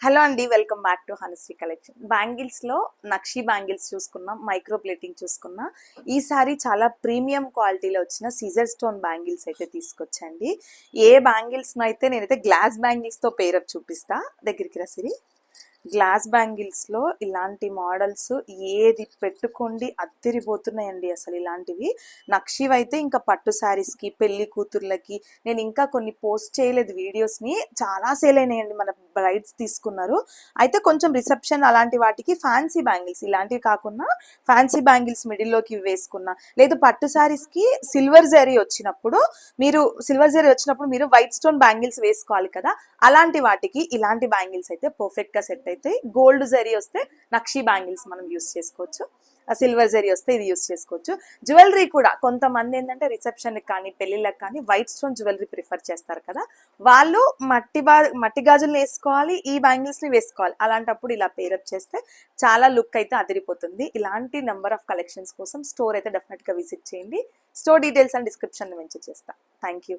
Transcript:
Hello అండి, welcome back to Hanushree collection. బ్యాంగిల్స్లో నక్షి బ్యాంగిల్స్ చూసుకున్నాం, మైక్రో ప్లేటింగ్ చూసుకున్నా. ఈసారి చాలా ప్రీమియం క్వాలిటీలో వచ్చిన సీజర్ స్టోన్ బ్యాంగిల్స్ అయితే తీసుకొచ్చండి. ఏ బ్యాంగిల్స్ను అయితే నేనైతే గ్లాస్ బ్యాంగిల్స్తో పేరప్ చూపిస్తా. దగ్గరికి రా సిరి. గ్లాస్ బ్యాంగిల్స్లో ఇలాంటి మోడల్స్ ఏది పెట్టుకోండి అద్దరిపోతున్నాయండి. అసలు ఇలాంటివి నక్షివి అయితే ఇంకా పట్టు శారీస్కి, పెళ్లి కూతుర్లకి, నేను ఇంకా కొన్ని పోస్ట్ చేయలేదు వీడియోస్ని, చాలా సేల్ అయినాయండి. మన బ్రైడ్స్ తీసుకున్నారు. అయితే కొంచెం రిసెప్షన్ అలాంటి వాటికి ఫ్యాన్సీ బ్యాంగిల్స్, ఇలాంటివి కాకుండా ఫ్యాన్సీ బ్యాంగిల్స్ మిడిల్లోకి వేసుకున్నా, లేదు పట్టు శారీస్కి సిల్వర్ జరీ వచ్చినప్పుడు మీరు వైట్ స్టోన్ బ్యాంగిల్స్ వేసుకోవాలి కదా, అలాంటి వాటికి ఇలాంటి బ్యాంగిల్స్ అయితే పర్ఫెక్ట్గా సెట్ అయితే. గోల్డ్ జరీ వస్తే నక్షి బ్యాంగిల్స్ మనం యూస్ చేసుకోవచ్చు, సిల్వర్ జరీ వస్తే ఇది యూస్ చేసుకోవచ్చు. జ్యువెలరీ కూడా కొంతమంది ఏంటంటే రిసెప్షన్కి కానీ పెళ్ళిళ్ళకి కానీ వైట్ స్టోన్ జ్యువెలరీ ప్రిఫర్ చేస్తారు కదా, వాళ్ళు మట్టి గాజులు వేసుకోవాలి, ఈ బ్యాంగిల్స్ని వేసుకోవాలి. అలాంటప్పుడు ఇలా పేరప్ చేస్తే చాలా లుక్ అయితే అదిరిపోతుంది. ఇలాంటి నెంబర్ ఆఫ్ కలెక్షన్స్ కోసం స్టోర్ అయితే డెఫినెట్గా విజిట్ చేయండి. Store details and description mention చేస్తా. Thank you.